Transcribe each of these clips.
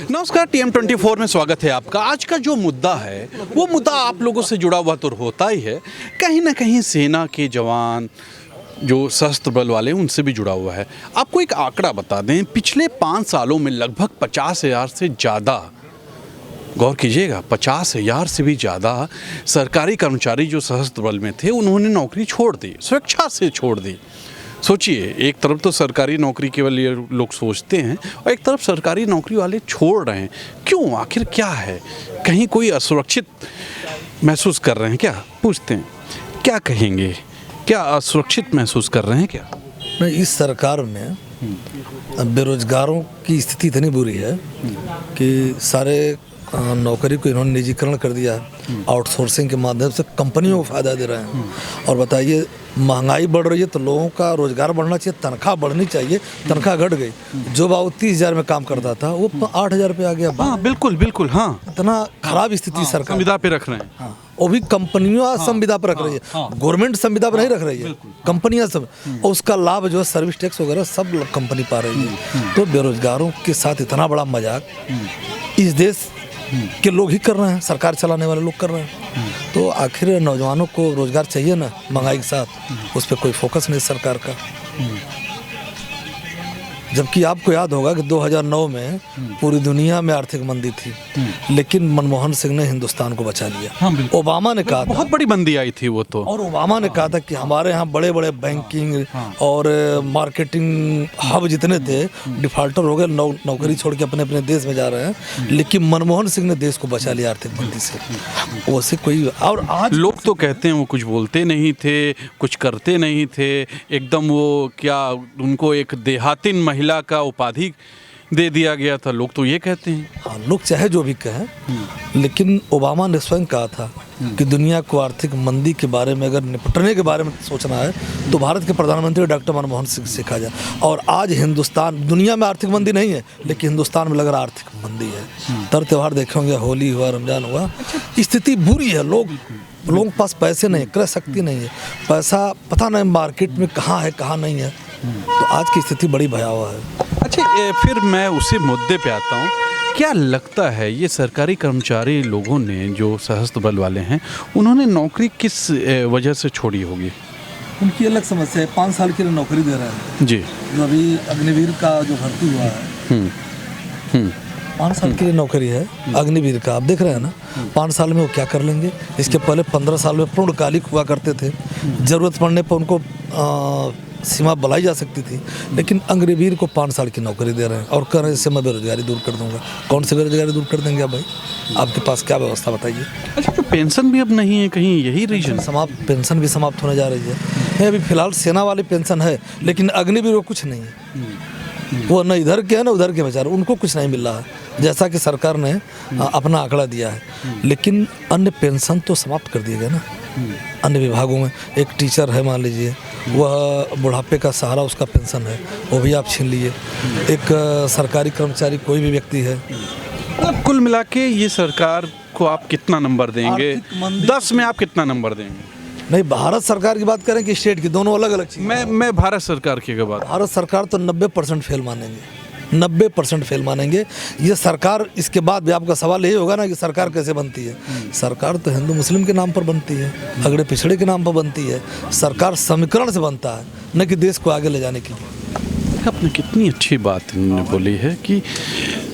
नमस्कार, TM24 में स्वागत है आपका। आज का जो मुद्दा है वो मुद्दा आप लोगों से जुड़ा हुआ तो होता ही है, कहीं ना कहीं सेना के जवान जो सशस्त्र बल वाले उनसे भी जुड़ा हुआ है। आपको एक आंकड़ा बता दें, पिछले 5 सालों में लगभग 50,000 से ज़्यादा, गौर कीजिएगा, 50,000 से भी ज़्यादा सरकारी कर्मचारी जो सशस्त्र बल में थे उन्होंने नौकरी छोड़ दी, स्वेच्छा से छोड़ दी। सोचिए, एक तरफ तो सरकारी नौकरी केवल ये लोग सोचते हैं और एक तरफ सरकारी नौकरी वाले छोड़ रहे हैं। क्यों, आखिर क्या है? कहीं कोई असुरक्षित महसूस कर रहे हैं क्या? पूछते हैं, क्या कहेंगे, क्या असुरक्षित महसूस कर रहे हैं क्या? नहीं, इस सरकार में बेरोजगारों की स्थिति इतनी बुरी है कि सारे नौकरी को इन्होंने निजीकरण कर दिया है। आउटसोर्सिंग के माध्यम से कंपनियों को फ़ायदा दे रहे हैं। और बताइए, महंगाई बढ़ रही है तो लोगों का रोजगार बढ़ना चाहिए, तनख्वाह बढ़नी चाहिए। तनख्वाह घट गई। जो बाबू 30,000 में काम करता था वो 8,000 पे आ गया। हाँ, बिल्कुल बिल्कुल। हाँ, इतना खराब स्थिति सरकार संविदा पे रख रहे हैं। हाँ, वो भी कंपनियां संविदा पर रख रही है। गवर्नमेंट संविदा पर नहीं रख रही है, कंपनियां सब। और उसका लाभ जो है सर्विस टैक्स वगैरह सब कंपनी पा रही है। तो बेरोजगारों के साथ इतना बड़ा मजाक इस देश के लोग ही कर रहे हैं, सरकार चलाने वाले लोग कर रहे हैं। तो आखिर नौजवानों को रोजगार चाहिए ना, महंगाई के साथ उस पर कोई फोकस नहीं सरकार का। जबकि आपको याद होगा कि 2009 में पूरी दुनिया में आर्थिक मंदी थी, लेकिन मनमोहन सिंह ने हिंदुस्तान को बचा लिया। हाँ, ओबामा ने कहा, बहुत बड़ी मंदी आई थी वो तो, और ओबामा ने कहा था कि हमारे यहाँ बड़े बड़े बैंकिंग और मार्केटिंग हब जितने थे डिफाल्टर हो गए, नौकरी छोड़ के अपने अपने देश में जा रहे हैं। लेकिन मनमोहन सिंह ने देश को बचा लिया आर्थिक मंदी से। वैसे कोई, और आज लोग तो कहते हैं वो कुछ बोलते नहीं थे, कुछ करते नहीं थे, एकदम वो क्या, उनको एक देहातिन महिला का उपाधि दे दिया गया था, लोग तो ये कहते हैं। हाँ, लोग चाहे जो भी कहें, लेकिन ओबामा ने स्वयं कहा था कि दुनिया को आर्थिक मंदी के बारे में अगर निपटने के बारे में सोचना है तो भारत के प्रधानमंत्री डॉक्टर मनमोहन सिंह से सीखा जाए। और आज हिंदुस्तान, दुनिया में आर्थिक मंदी नहीं है, लेकिन हिंदुस्तान में लग रहा आर्थिक मंदी है। तर त्यौहार देखेंगे, होली हुआ, रमजान हुआ, स्थिति बुरी है। लोगों के पास पैसे नहीं, क्रय शक्ति नहीं है, पैसा पता नहीं मार्केट में कहाँ है कहाँ नहीं है। तो आज की स्थिति बड़ी भयावह है। अच्छा, फिर मैं उसी मुद्दे पे आता हूँ। क्या लगता है ये सरकारी कर्मचारी लोगों ने, जो सशस्त्र बल वाले हैं, उन्होंने नौकरी किस वजह से छोड़ी होगी? उनकी अलग समस्या है। 5 साल के लिए नौकरी दे रहे हैं जी, जो अभी अग्निवीर का जो भर्ती हुआ है। 5 साल के लिए नौकरी है अग्निवीर का, आप देख रहे हैं ना। 5 साल में वो क्या कर लेंगे? इसके पहले 15 साल में पूर्णकालिक हुआ करते थे, जरूरत पड़ने पर उनको सीमा बुलाई जा सकती थी। लेकिन अग्निवीर को 5 साल की नौकरी दे रहे हैं और कह रहे हैं इससे मैं बेरोजगारी दूर कर दूंगा। कौन सी बेरोजगारी दूर कर देंगे आप भाई? आपके पास क्या व्यवस्था बताइए? अच्छा, तो पेंशन भी अब नहीं है, कहीं यही रीजन? पेंशन भी समाप्त होने जा रही है। नहीं, अभी फिलहाल सेना वाली पेंशन है, लेकिन अग्निवीर को कुछ नहीं है। वो न इधर के है ना उधर के बेचारे, उनको कुछ नहीं मिल रहा है, जैसा कि सरकार ने अपना आंकड़ा दिया है। लेकिन अन्य पेंशन तो समाप्त कर दिए गए ना। अन्य विभागों में एक टीचर है, मान लीजिए, वह बुढ़ापे का सहारा उसका पेंशन है, वो भी आप छीन लिए। एक सरकारी कर्मचारी कोई भी व्यक्ति है। कुल मिला के ये सरकार को आप कितना नंबर देंगे? 10 में आप कितना नंबर देंगे? नहीं, भारत सरकार की बात करें कि स्टेट की, दोनों अलग अलग चीज़। मैं भारत सरकार की बात, भारत सरकार तो 90% फेल मानेंगे, 90% फेल मानेंगे। ये सरकार, इसके बाद भी आपका सवाल यही होगा ना कि सरकार कैसे बनती है? सरकार तो हिंदू मुस्लिम के नाम पर बनती है, अगड़े पिछड़े के नाम पर बनती है। सरकार समीकरण से बनता है, न कि देश को आगे ले जाने के लिए। आपने कितनी अच्छी बात इन्होंने बोली है कि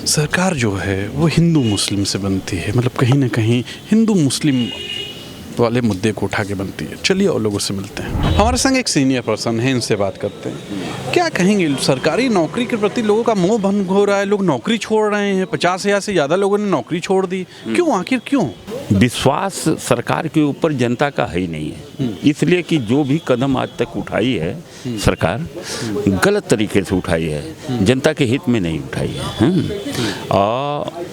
सरकार जो है वो हिंदू मुस्लिम से बनती है, मतलब कहीं ना कहीं हिंदू मुस्लिम वाले मुद्दे को उठा के बनती है। चलिए और लोगों से मिलते हैं। हमारे संग एक सीनियर पर्सन है, इनसे बात करते हैं। क्या कहेंगे, सरकारी नौकरी के प्रति लोगों का मोह भंग हो रहा है, लोग नौकरी छोड़ रहे हैं, 50,000 से ज़्यादा लोगों ने नौकरी छोड़ दी, क्यों, आखिर क्यों? विश्वास सरकार के ऊपर जनता का है ही नहीं है। इसलिए कि जो भी कदम आज तक उठाई है सरकार, गलत तरीके से उठाई है, जनता के हित में नहीं उठाई है। और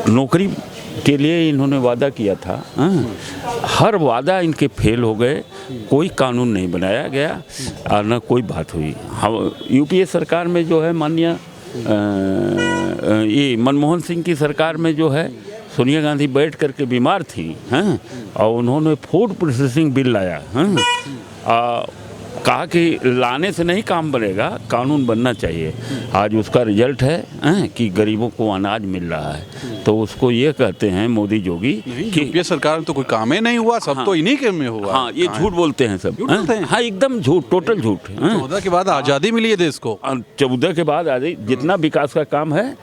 नौकरी के लिए इन्होंने वादा किया था, हर वादा इनके फेल हो गए। कोई कानून नहीं बनाया गया और न कोई बात हुई। हम यूपीए सरकार में जो है, माननीय ये मनमोहन सिंह की सरकार में जो है, सोनिया गांधी बैठ करके बीमार थी, हैं, और उन्होंने फूड प्रोसेसिंग बिल लाया, हैं, कहा कि लाने से नहीं काम बनेगा, कानून बनना चाहिए। आज उसका रिजल्ट है कि गरीबों को अनाज मिल रहा है, तो उसको ये कहते हैं मोदी योगी कि यूपीए सरकार में तो कोई काम ही नहीं हुआ, सब तो इन्हीं के में हुआ। हाँ, ये झूठ बोलते हैं सब। झूठ बोलते हैं? हाँ, एकदम झूठ, टोटल झूठ। 14 के बाद आज़ादी मिली है देश को। 14 के बाद आज़ादी, जितना विकास का काम है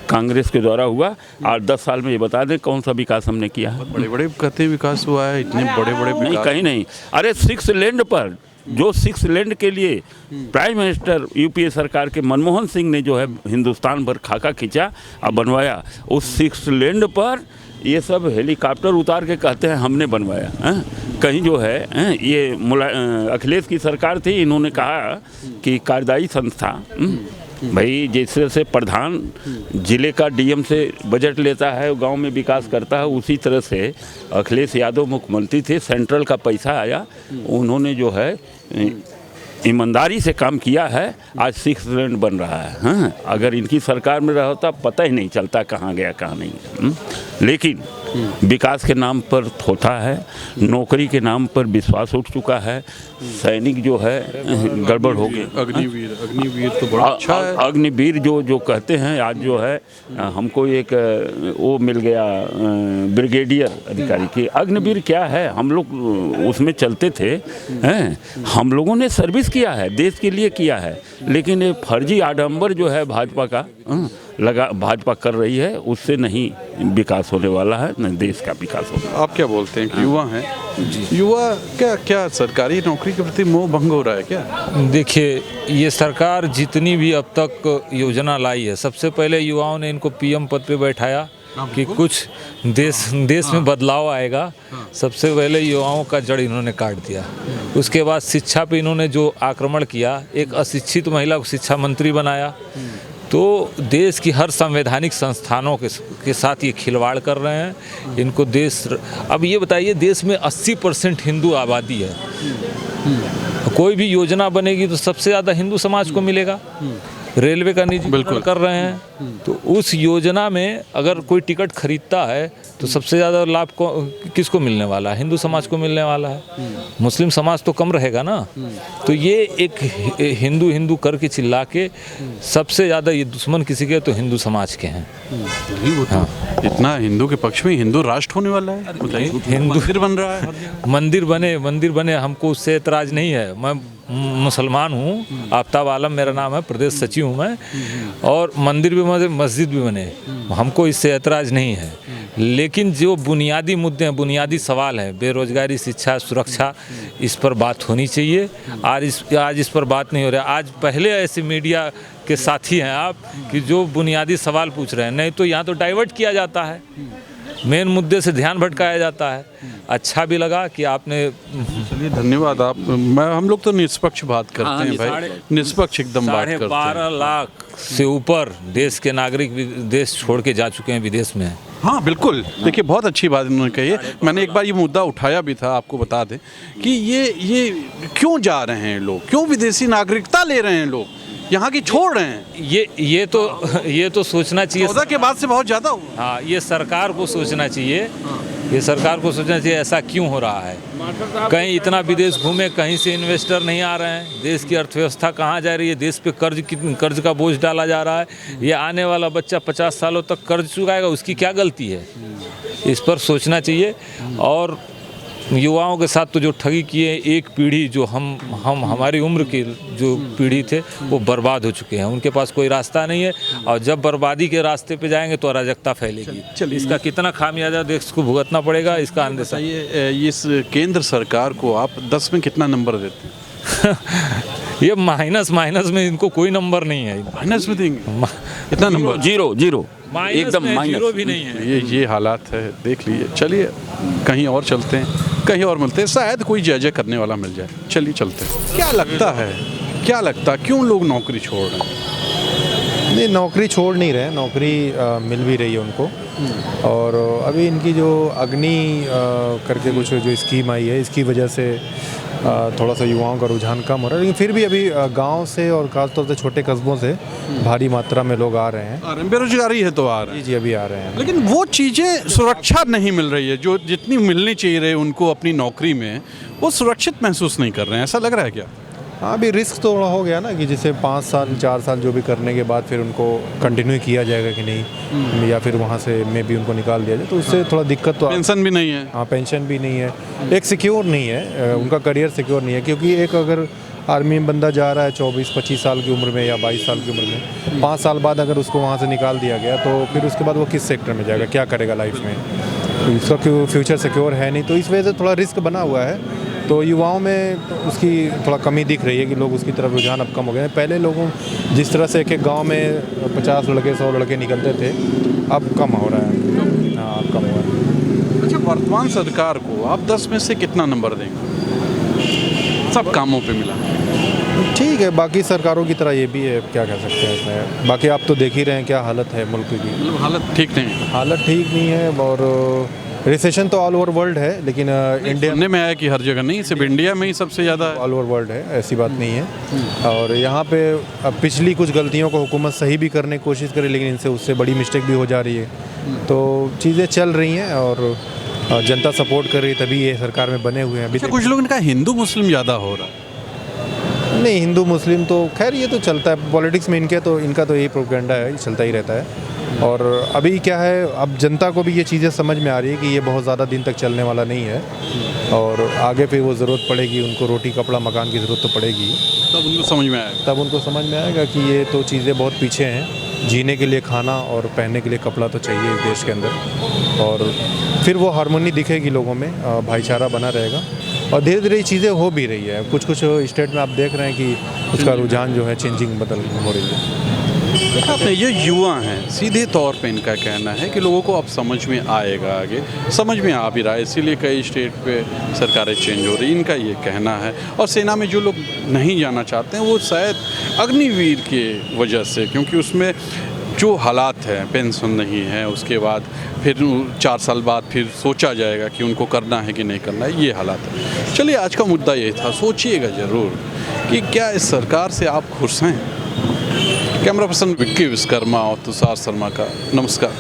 कांग्रेस के द्वारा हुआ। और 10 साल में ये बता दें कौन सा विकास हमने किया है? बड़े बड़े कहते विकास हुआ है, इतने बड़े बड़े नहीं, विकास। कहीं नहीं। अरे 6 लैंड पर, जो 6 लैंड के लिए प्राइम मिनिस्टर यूपीए सरकार के मनमोहन सिंह ने जो है हिंदुस्तान भर खाका खींचा और बनवाया, उस 6 लैंड पर ये सब हेलीकॉप्टर उतार के कहते हैं हमने बनवाया। कहीं जो है ये अखिलेश की सरकार थी, इन्होंने कहा कि कार्यदायी संस्था भाई जैसे से प्रधान जिले का डीएम से बजट लेता है, गांव में विकास करता है, उसी तरह से अखिलेश यादव मुख्यमंत्री थे, सेंट्रल का पैसा आया, उन्होंने जो है ईमानदारी से काम किया है। आज 6 लैंड बन रहा है। हाँ, अगर इनकी सरकार में रहा होता पता ही नहीं चलता कहाँ गया कहाँ नहीं। लेकिन विकास के नाम पर थोथा है, नौकरी के नाम पर विश्वास उठ चुका है, सैनिक जो है गड़बड़ हो गए। अग्निवीर तो बड़ा अच्छा है। अग्निवीर जो कहते हैं, आज जो है हमको एक वो मिल गया ब्रिगेडियर अधिकारी की। अग्निवीर क्या है, हम लोग उसमें चलते थे, हैं, हम लोगों ने सर्विस किया है, देश के लिए किया है, लेकिन ये फर्जी आडंबर जो है भाजपा का भाजपा कर रही है, उससे नहीं विकास होने वाला है, न देश का विकास होगा। आप क्या बोलते हैं कि युवा हैं, युवा क्या सरकारी नौकरी के प्रति मोह भंग हो रहा है क्या? देखिए, ये सरकार जितनी भी अब तक योजना लाई है, सबसे पहले युवाओं ने इनको पीएम पद पे बैठाया कि कुछ देश में बदलाव आएगा। सबसे पहले युवाओं का जड़ इन्होंने काट दिया। उसके बाद शिक्षा पे इन्होंने जो आक्रमण किया, एक अशिक्षित महिला को शिक्षा मंत्री बनाया, तो देश की हर संवैधानिक संस्थानों के साथ ये खिलवाड़ कर रहे हैं। इनको देश, अब ये बताइए, देश में 80% हिंदू आबादी है, कोई भी योजना बनेगी तो सबसे ज़्यादा हिंदू समाज को मिलेगा। रेलवे का निजीकरण कर रहे हैं, तो उस योजना में अगर कोई टिकट खरीदता है तो सबसे ज़्यादा लाभ किसको मिलने वाला है? हिंदू समाज को मिलने वाला है। मुस्लिम समाज तो कम रहेगा ना। तो ये एक हिंदू हिंदू करके चिल्ला के सबसे ज़्यादा ये दुश्मन किसी के तो हिंदू समाज के हैं। हाँ। इतना हिंदू के पक्ष में हिंदू राष्ट्र होने वाला है, हिंदू मंदिर बन रहा है। मंदिर बने, हमको उससे एतराज़ नहीं है। मैं मुसलमान हूँ, आफ्ताब आलम मेरा नाम है, प्रदेश सचिव हूँ मैं, और मंदिर भी बने, मस्जिद भी बने, हमको इससे एतराज़ नहीं है। लेकिन जो बुनियादी मुद्दे हैं, बुनियादी सवाल हैं, बेरोजगारी, शिक्षा, सुरक्षा, इस पर बात होनी चाहिए। आज इस पर बात नहीं हो रहा है। आज पहले ऐसे मीडिया के साथी हैं आप कि जो बुनियादी सवाल पूछ रहे हैं, नहीं तो यहाँ तो डाइवर्ट किया जाता है, मेन मुद्दे से ध्यान भटकाया जाता है। अच्छा भी लगा कि आपने, चलिए धन्यवाद। हम लोग तो निष्पक्ष बात करते हैं भाई, निष्पक्ष एकदम बात करते हैं। 12.5 लाख से ऊपर देश के नागरिक देश छोड़ के जा चुके हैं, विदेश में। हाँ बिल्कुल, देखिए बहुत अच्छी बात इन्होंने कही है। मैंने एक बार ये मुद्दा उठाया भी था, आपको बता दें कि ये क्यों जा रहे हैं लोग, क्यों विदेशी नागरिकता ले रहे हैं लोग, यहाँ की छोड़ रहे हैं। ये तो सोचना चाहिए। 14 के बाद से बहुत ज़्यादा हुआ। हाँ, ये सरकार को सोचना चाहिए, ये सरकार को सोचना चाहिए ऐसा क्यों हो रहा है। कहीं इतना विदेश घूमे, कहीं से इन्वेस्टर नहीं आ रहे हैं, देश की अर्थव्यवस्था कहाँ जा रही है, देश पे कर्ज का बोझ डाला जा रहा है। ये आने वाला बच्चा 50 सालों तक कर्ज चुकाएगा, उसकी क्या गलती है? इस पर सोचना चाहिए। और युवाओं के साथ तो जो ठगी किए, एक पीढ़ी जो हमारी उम्र की जो पीढ़ी थे वो बर्बाद हो चुके हैं, उनके पास कोई रास्ता नहीं है। और जब बर्बादी के रास्ते पे जाएंगे तो अराजकता फैलेगी। इसका कितना खामियाजा देश को भुगतना पड़ेगा, इसका अंदेशा। इस केंद्र सरकार को आप 10 में कितना नंबर देते हैं? ये माइनस में इनको कोई नंबर नहीं है। माइनस में देंगे कितना नंबर? जीरो, एकदम माइनस भी नहीं है। ये हालात है, देख लीजिए। चलिए कहीं और चलते हैं, कहीं और मिलते हैं, शायद कोई जय करने वाला मिल जाए। चलिए चलते हैं। क्या लगता क्यों लोग नौकरी छोड़ रहे हैं? नहीं, नौकरी छोड़ नहीं रहे, नौकरी मिल भी रही है उनको। और अभी इनकी जो अग्नि करके कुछ जो स्कीम आई है, इसकी वजह से थोड़ा सा युवाओं का रुझान कम हो रहा है। लेकिन फिर भी अभी गांव से और खासतौर से छोटे कस्बों से भारी मात्रा में लोग आ रहे हैं। बेरोजगारी है तो आ रहे हैं। जी, अभी आ रहे हैं। लेकिन वो चीज़ें सुरक्षा नहीं मिल रही है जो जितनी मिलनी चाहिए रहे उनको अपनी नौकरी में, वो सुरक्षित महसूस नहीं कर रहे हैं। ऐसा लग रहा है क्या? हाँ, अभी रिस्क तो थोड़ा हो गया ना कि जैसे 5 साल 4 साल जो भी करने के बाद फिर उनको कंटिन्यू किया जाएगा कि नहीं, या फिर वहाँ से में भी उनको निकाल दिया जाए, तो उससे थोड़ा दिक्कत तो पेंशन भी नहीं है। हाँ, पेंशन भी नहीं है, एक सिक्योर नहीं है, उनका करियर सिक्योर नहीं है। क्योंकि एक अगर आर्मी में बंदा जा रहा है 24-25 साल की उम्र में या 22 साल की उम्र में, 5 साल बाद अगर उसको वहाँ से निकाल दिया गया तो फिर उसके बाद वो किस सेक्टर में जाएगा, क्या करेगा लाइफ में, तो इसका फ्यूचर सिक्योर है नहीं। तो इस वजह से थोड़ा रिस्क बना हुआ है। तो युवाओं में तो उसकी थोड़ा कमी दिख रही है कि लोग उसकी तरफ रुझान अब कम हो गए हैं। पहले लोगों जिस तरह से एक गांव में 50 लड़के 100 लड़के निकलते थे, अब कम हो रहा है। हाँ, अब कम हो रहा है। अच्छा, वर्तमान सरकार को आप 10 में से कितना नंबर देंगे? सब कामों पे मिला। ठीक है, बाकी सरकारों की तरह ये भी है, क्या कह सकते हैं इसमें। बाकी आप तो देख ही रहे हैं क्या हालत है मुल्क की। मतलब हालत ठीक नहीं है। हालत ठीक नहीं है, और रिसेशन तो ऑल ओवर वर्ल्ड है, लेकिन इंडिया सुनने में आया कि हर जगह नहीं, सिर्फ इंडिया में ही सबसे ज़्यादा है। ऑल ओवर वर्ल्ड है, ऐसी बात नहीं है। और यहाँ पे अब पिछली कुछ गलतियों को हुकूमत सही भी करने की कोशिश करे, लेकिन इनसे उससे बड़ी मिस्टेक भी हो जा रही है। तो चीज़ें चल रही हैं और जनता सपोर्ट कर रही है, तभी ये सरकार में बने हुए हैं। अभी अच्छा, कुछ लोगों ने कहा हिंदू मुस्लिम ज़्यादा हो रहा है। नहीं, हिंदू मुस्लिम तो खैर ये तो चलता है पॉलिटिक्स में, इनका तो यही प्रोपेगेंडा है, ये चलता ही रहता है। और अभी क्या है, अब जनता को भी ये चीज़ें समझ में आ रही है कि ये बहुत ज़्यादा दिन तक चलने वाला नहीं है, और आगे पे वो ज़रूरत पड़ेगी, उनको रोटी कपड़ा मकान की ज़रूरत तो पड़ेगी। तब उनको समझ में आएगा। तब उनको समझ में आएगा कि ये तो चीज़ें बहुत पीछे हैं। जीने के लिए खाना और पहनने के लिए कपड़ा तो चाहिए इस देश के अंदर, और फिर वो हारमोनी दिखेगी लोगों में, भाईचारा बना रहेगा। और धीरे धीरे ये चीज़ें हो भी रही है। कुछ कुछ स्टेट में आप देख रहे हैं कि उसका रुझान जो है चेंजिंग बदल हो रही है। आपने ये युवा हैं, सीधे तौर पे इनका कहना है कि लोगों को अब समझ में आएगा, आगे समझ में आ भी रहा है, इसीलिए कई स्टेट पे सरकारें चेंज हो रही, इनका ये कहना है। और सेना में जो लोग नहीं जाना चाहते हैं वो शायद अग्निवीर के वजह से, क्योंकि उसमें जो हालात हैं, पेंशन नहीं है, उसके बाद फिर 4 साल बाद फिर सोचा जाएगा कि उनको करना है कि नहीं करना है, ये हालात है। चलिए, आज का मुद्दा ये था, सोचिएगा ज़रूर कि क्या इस सरकार से आप खुश हैं। कैमरा पर्सन विक्की विश्वकर्मा और तुषार शर्मा का नमस्कार।